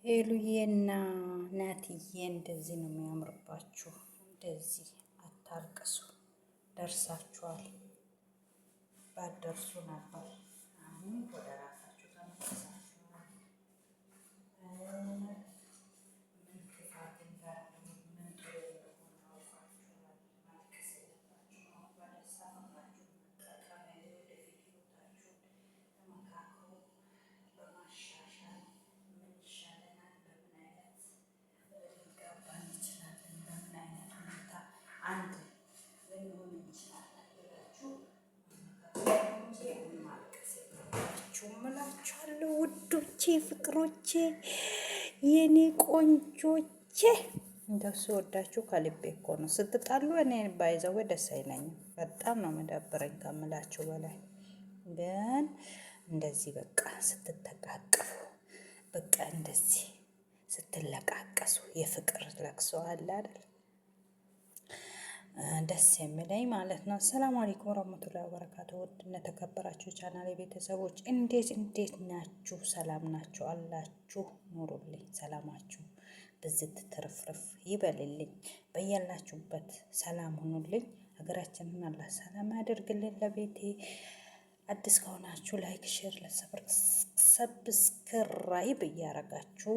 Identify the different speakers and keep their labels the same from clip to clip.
Speaker 1: ሄሉዬና ናትዬ እንደዚህ ነው የሚያምርባችሁ። እንደዚህ አታልቅሱ። ደርሳችኋል። ባትደርሱ ነበር። አሁን ወደ ራሳችሁ ተመልሳችኋል። ምን ክፋት እንዳለ ምን ጥሩ እንደሆነ አውቃችኋል። ማልቀስ የለባችሁም። በደስታ መብራችሁ መጠቀም ወደፊት ህይወታችሁን ተመካክሩ በማሻሻል ምን ይሻለናል፣ በምን አይነት ሊጋባን እንችላለን፣ በምን አይነት ሁኔታ አንድ ልንሆን እንችላለን ብላችሁ ማልቀስ የለባችሁም እላችኋለሁ። ውዶቼ፣ ፍቅሮቼ፣ የኔ ቆንጆቼ እንደው ስወዳችሁ ከልቤ እኮ ነው። ስትጣሉ እኔ ባይዘው ደስ አይለኝም። በጣም ነው መደብረኝ ከምላችሁ በላይ። ግን እንደዚህ በቃ ስትተቃቀፉ በቃ እንደዚህ ስትለቃቀሱ የፍቅር ለቅሶ አለ አይደል? ደስ የሚለኝ ማለት ነው። ሰላም አለይኩም ወራህመቱላሂ ወበረካቱ። ውድና ተከበራችሁ ቻናል ቤተሰቦች እንዴት ናችሁ? ሰላም ናችሁ አላችሁ? ኑሩልኝ። ሰላማችሁ ብዝት ትርፍርፍ ይበልልኝ። በያላችሁበት ሰላም ሁኑልኝ። ሀገራችንን አላህ ሰላም ያደርግልን። ለቤቴ አዲስ ከሆናችሁ ላይክ፣ ሼር፣ ሰብስክራይብ እያረጋችሁ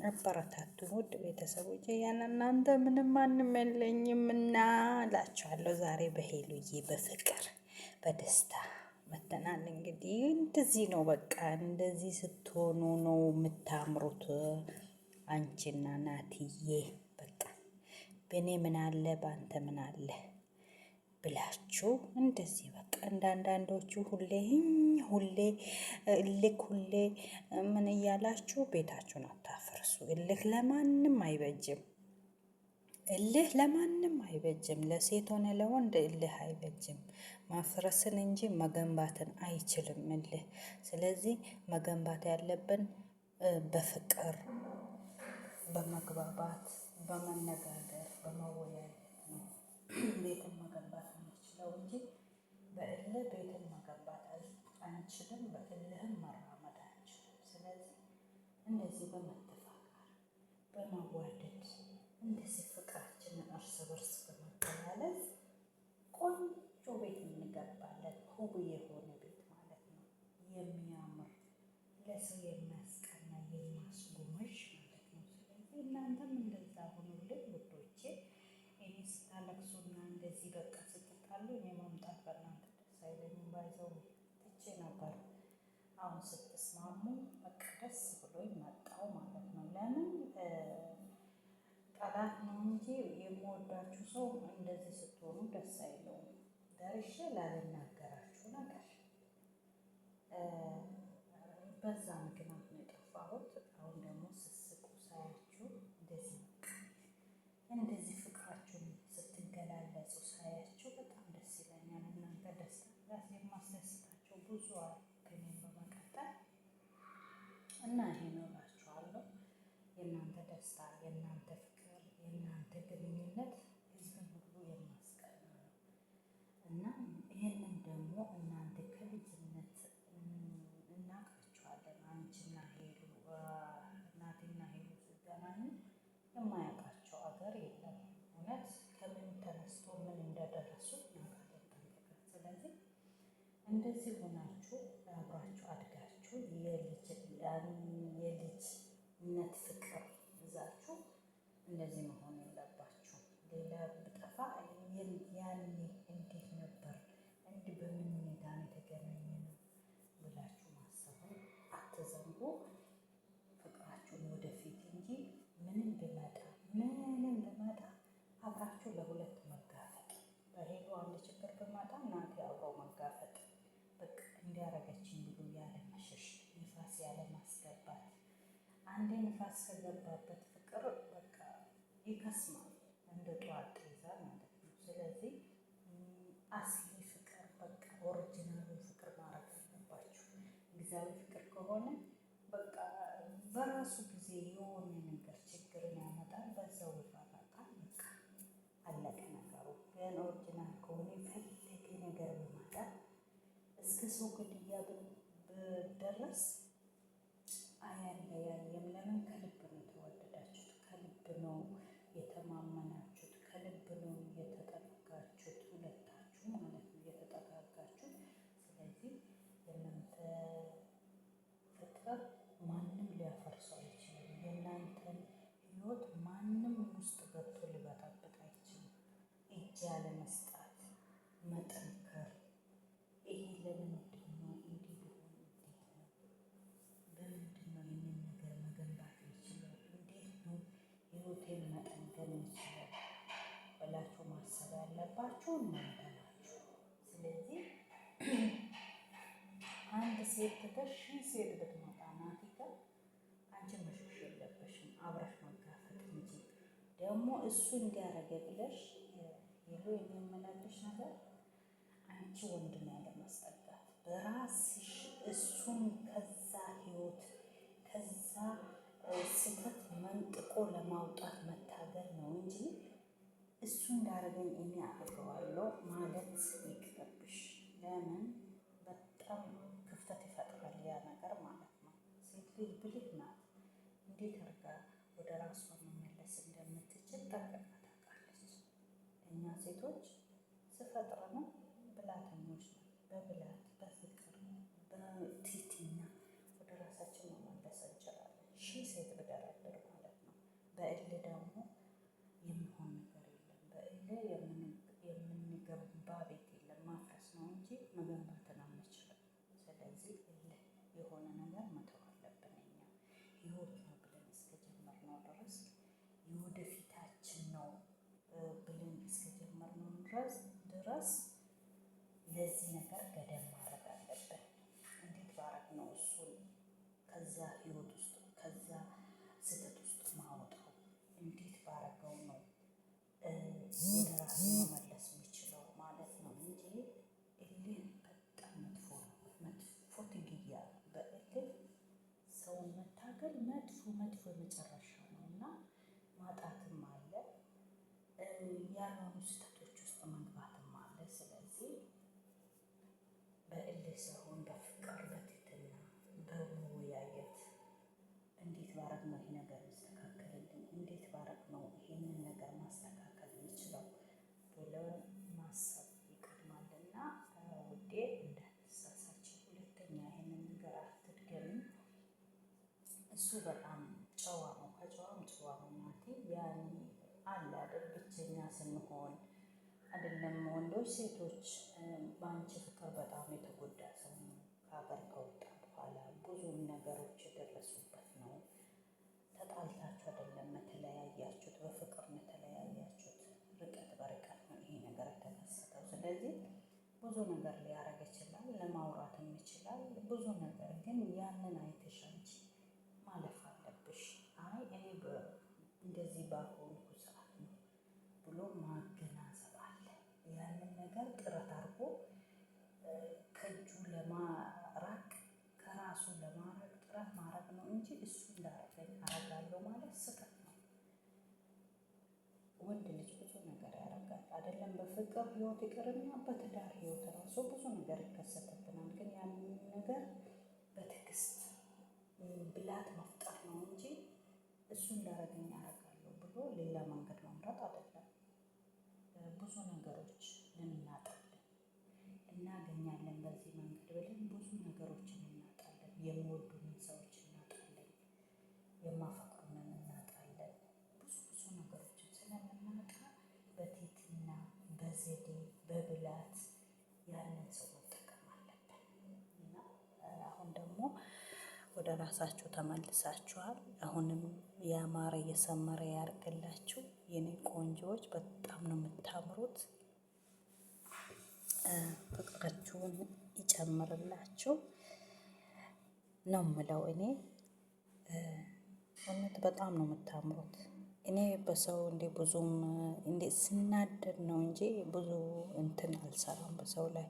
Speaker 1: አበረታቱ። ውድ ቤተሰቦች ያን እናንተ ምንም ማንም የለኝም እና እላችኋለሁ። ዛሬ በሄሉዬ በፍቅር በደስታ መተናል። እንግዲህ እንደዚህ ነው በቃ እንደዚህ ስትሆኑ ነው የምታምሩት። አንቺና ናትዬ በቃ በእኔ ምን አለ በአንተ ምን አለ ብላችሁ እንደዚህ በቃ እንዳንዳንዶቹ ሁሌ እልክ ሁሌ ምን እያላችሁ ቤታችሁን አታፍርሱ። እልክ ለማንም አይበጅም። እልህ ለማንም አይበጅም። ለሴት ሆነ ለወንድ እልህ አይበጅም። ማፍረስን እንጂ መገንባትን አይችልም እልህ። ስለዚህ መገንባት ያለብን በፍቅር በመግባባት በመነጋገር በመወያየት ነው። ቤትን መገንባት የምንችለው እንጂ በእልህ ቤትን መገንባት አንችልም። በእልህም መራመድ አንችልም። ስለዚህ እንደዚህ በመተፋቀር በመዋደድ እንደዚህ ፍቅራችንን እርስ በርስ በመተላለፍ ቆንጆ ቤት እንገባለን። ውብ የሆነ ቤት ማለት ነው። የሚያምር ለሰው የሚያስቀና የሚያስጎመዥ ማለት ነው። ስለዚህ እናንተም እንደዛ ሆኑልኝ ውዶቼ። እኔ ስታለቅሱና እንደዚህ በቃ ስትጣሉ እኔ ማምጣት በእናንተ ደስ አይለኝም። ባይዘው ትቼ ነበር። አሁን ስትስማሙ በቃ ደስ ብሎኝ መጣው ማለት ነው። ለምን ጠላት ነው እንጂ የምወዳችሁ ሰው እንደዚህ ስትሆኑ ደስ አይለውም። ደርሼ ላልናገራችሁ ነገር በዛ ምክንያት ነው የጠፋሁት። አሁን ደግሞ ስስቁ ሳያችሁ እንደዚህ ፍቅራችሁን ስትገላለጹ ሳያችሁ በጣም ደስ ይለኛል። እናንተ ደስታ የማስደስታቸው ብዙ አሉ ከእኔም በመቀጠል እና ይሄ ነው እላችኋለሁ። የእናንተ ደስታ፣ የእናንተ ፍቅር፣ የእናንተ ግንኙነት ህዝብን ሁሉ የሚያስቀና ነው እና ይህንን ደግሞ እናንተ ከልጅነት እናውቃችኋለን። አንቺና ሄሉ ናትና ሄሉ ሲገናኙ የማያውቃቸው አገር የለም። እውነት ከምን ተነስቶ ምን እንደደረሱ እናውቃለን ጠንቅቀን። ስለዚህ እንደዚህ ሆናችሁ አብራችሁ አድጋችሁ የልጅነት ፍቅር ይዛችሁ እንደዚህ መሆን የለባችሁ። ሌላ ብጠፋ ያኔ እንዴት ነበር እንዲህ በምን ሁኔታ ነው የተገናኘ ነው ብላችሁ ማሰቡን አትዘንጉ። ፍቅራችሁን ወደፊት እንጂ ምንም ብመጣ አብራችሁ ለሁለት መጋፈጥ። በሄሉ አንድ ችግር ብመጣ እናንተ አብረው መጋፈጥ። በቃ እንዲያረገችኝ ብሎ ያለ መሸሽ፣ ንፋስ ያለ ማስገባት። አንዴ ንፋስ ከገባበት ፍቅር በቃ ይከስማል፣ እንደ ጠዋት ይዛል ማለት ነው። ስለዚህ አስሊ ፍቅር በቃ ኦሪጂናሉ ፍቅር ማድረግ አለባችሁ። ጊዜያዊ ፍቅር ከሆነ በቃ በራሱ ጊዜ የሆነ ነገር ችግርን ያመጣል፣ በዛው ይራራቃል። በቃ አለቀ ነገሩ። ግን ኦሪጂናል ከሆነ የፈለገ ነገር በማጣት እስከ ሰው ግድያ ብደረስ አያለያየም ማንም ሊያፈርሰው አይችልም። የእናንተን ህይወት ማንም ውስጥ ገብቶ ሊበጠብጥ አይችልም። እጅ ያለ መስጣት፣ መጠንከር። ይሄ ለምንድን ነው እንዲህ ቢሆን እንዴት ነው? በምንድን ነው ይህንን ነገር መገንባት የሚችለው? እንዴት ነው ህይወቴን መጠንከር የሚችለው ብላችሁ ማሰብ ያለባችሁ እናንተ ናችሁ። ስለዚህ አንድ ሴት ትተሽ ሺህ ሴት ብትመጣ ናቲ ጋር አንቺ መሸሽ የለብሽም፣ አብረሽ መጋፈጥ እንጂ። ደግሞ እሱ እንዲያረገ ብለሽ ይሉ የሚመላለሽ ነገር አንቺ ወንድ ነው ያለ ማስጠጋት፣ በራስሽ እሱን ከዛ ህይወት ከዛ ስህተት መንጥቆ ለማውጣት መታገል ነው እንጂ እሱ እንዳረገኝ እኔ አድርገዋለሁ ማለት ይቅርብሽ። ለምን በጣም ክፍተት ይፈጥራል ያ ነገር ማለት ነው። ሴት ልጅ ብልህ ናት። እንዴት አድርጋ ወደ ራሷ መመለስ እንደምትችል ጠንቅቃ ታውቃለች። እኛ ሴቶች ስፈጥር ነው ብላተኞች ነው። በብላት በፍቅር በትህትና ወደ ራሳችን መመለስ እንችላለን። ሺህ ሴት ብደረድር ማለት ነው። በእልህ ደግሞ የሚሆን ነገር የለም። በእልህ የምንገባ ቤት የለም። ማፍረስ ነው እንጂ መገንባትን አንችልም። ስለዚህ እልህ የሆነ ነገር መተው አለብን። እኛ ህይወት ነው ብለን እስከጀመርነው ድረስ የወደፊታችን ነው ብለን እስከጀመርነው ድረስ ለዚህ ነገር ገደብ ማድረግ አለብን። እንዴት ባረግ ነው እሱን ከዛ ህይወት ውስጥ ከዛ ስህተት ውስጥ ማውጣው? እንዴት ባረገው ነው ወደ ራሱ መመለስ የሚችለው ማለት ነው እንጂ እልህ በጣም መጥፎ ነው። መጥፎ ትግያ በእልህ ሰውን መታገል መጥፎ የመጨረሻ ነው እና ማጣትም አለ፣ ያልሆኑ ስህተቶች ውስጥ መግባትም አለ። ስለዚህ በእልህ ሳይሆን በፍቅር በትህትና በመወያየት እንዴት ባረግ ነው ይሄ ነገር የሚስተካከልልኝ፣ እንዴት ባረግ ነው ይሄንን ነገር ማስተካከል የሚችለው ብለን ማሰብ ይቀድማልና ውዴ እንዳትሳሳች። ሁለተኛ ይሄንን ነገር አትድገሚ። እሱ በጣም ጨዋ ነው፣ ከጨዋም ጨዋ ነው ናቲ። ያኔ አለ አይደል ብቸኛ ስንሆን አይደለም ወንዶች ሴቶች በአንቺ ፍቅር በጣም የተጎዳ ሰው ነው። ከሀገር ከወጣ በኋላ ብዙ ነገሮች የደረሱበት ነው። ተጣልታችሁ አይደለም የተለያያችሁት፣ በፍቅር ነው የተለያያችሁት። ርቀት በርቀት ነው ይሄ ነገር የተከሰተው። ስለዚህ ብዙ ነገር ሊያረግ ይችላል፣ ለማውራትም ይችላል ብዙ ነገር። ግን ያንን አይተሽ አንቺ ማለፍ አለብሽ። አይ እኔ እንደዚህ ባልሆንኩ ሰዓት ነው ብሎ ማገናዘብ አለ። ያንን ነገር ጥረት አድርጎ ከእጁ ለማራቅ ከራሱ ለማራቅ ጥረት ማድረግ ነው እንጂ እሱ እንዳረገኝ አረጋለሁ ማለት ስህተት ነው። ወንድ ልጅ ብዙ ነገር ያደርጋል አይደለም በፍቅር ህይወት ይቅርና በትዳር ህይወት ራሱ ብዙ ነገር ይከሰትብናል። ግን ያንን ነገር በትዕግስት ብላት መፍጠር ነው እንጂ እሱ እንዳረገኝ አረጋለሁ ብሎ ሌላ መንገድ መምረጥ አይደለም። ብዙ ነገሮች እናጣለን፣ እናገኛለን በዚህ መንገድ ብለን ብዙ ነገሮችን እናጣለን። የሚወዱንን ሰዎች እናጣለን፣ የማፈቅሩንን እናጣለን። ብዙ ነገሮችን ስለምናጣ በትህትና በዘዴ በብላት ያንን ሰው መጠቀም አለብን እና አሁን ደግሞ ወደ ራሳችሁ ተመልሳችኋል። አሁንም ያማረ የሰመረ ያርግላችሁ የኔ ቆንጆዎች። በጣም ነው የምታምሩት። ፍቅራችሁን ይጨምርላችሁ ነው ምለው እኔ። እውነት በጣም ነው የምታምሩት። እኔ በሰው እንደ ብዙም እንደ ስናደድ ነው እንጂ ብዙ እንትን አልሰራም በሰው ላይ።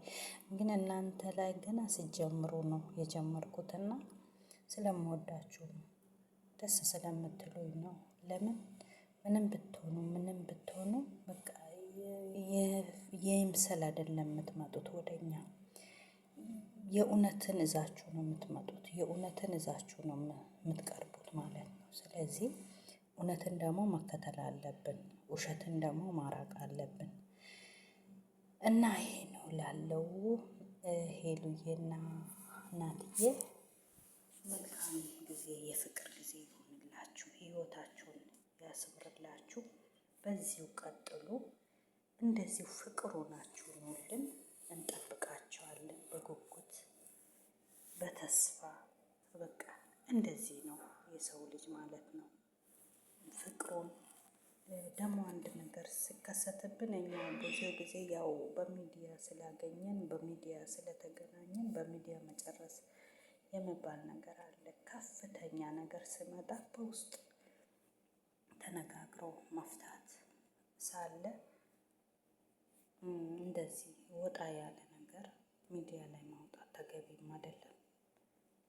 Speaker 1: ግን እናንተ ላይ ገና ሲጀምሩ ነው የጀመርኩትና ስለምወዳችሁ ነው፣ ደስ ስለምትሉኝ ነው። ለምን ምንም ብትሆኑ በቃ የይምሰል አይደለም የምትመጡት ወደኛ። የእውነትን እዛችሁ ነው የምትመጡት፣ የእውነትን እዛችሁ ነው የምትቀርቡት ማለት ነው። ስለዚህ እውነትን ደግሞ መከተል አለብን፣ ውሸትን ደግሞ ማራቅ አለብን እና ይሄ ነው ላለው ሄሉዬና ናትዬ መልካም ጊዜ ህይወታችሁን ያስምርላችሁ። በዚሁ ቀጥሉ። እንደዚሁ ፍቅሩ ናችሁ ኑልን። እንጠብቃቸዋለን በጉጉት በተስፋ በቃ እንደዚህ ነው የሰው ልጅ ማለት ነው። ፍቅሩን ደግሞ አንድ ነገር ሲከሰትብን እኛ ብዙ ጊዜ ያው በሚዲያ ስላገኘን በሚዲያ ስለተገናኘን በሚዲያ መጨረስ የሚባል ነገር አለ። ከፍተኛ ነገር ሲመጣ በውስጥ ተነጋግሮ መፍታት ሳለ እንደዚህ ወጣ ያለ ነገር ሚዲያ ላይ ማውጣት ተገቢም አይደለም።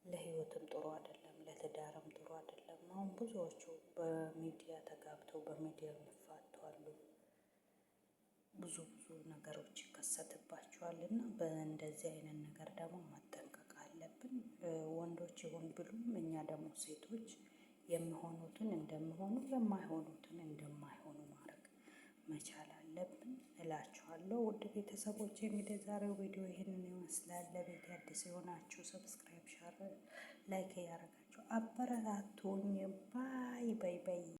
Speaker 1: ለህይወትም ጥሩ አይደለም፣ ለትዳርም ጥሩ አይደለም። አሁን ብዙዎቹ በሚዲያ ተጋብተው በሚዲያ የሚፋቱ አሉ። ብዙ ነገሮች ይከሰትባቸዋል እና በእንደዚህ አይነት ነገር ደግሞ መጠንቀቅ አለብን። ወንዶች ይሁን ብሉም እኛ ደግሞ ሴቶች የሚሆኑትን እንደሚሆኑ የማይሆኑትን እንደማይሆኑ ማድረግ መቻል አለብን እላችኋለሁ። ውድ ቤተሰቦች እንግዲህ ዛሬው ቪዲዮ ይህንን ይመስላል። ለቤት አዲስ የሆናችሁ ሰብስክራይብ፣ ሻር፣ ላይክ ያደረጋችሁ አበረታቱኝ። ባይ ባይ ባይ።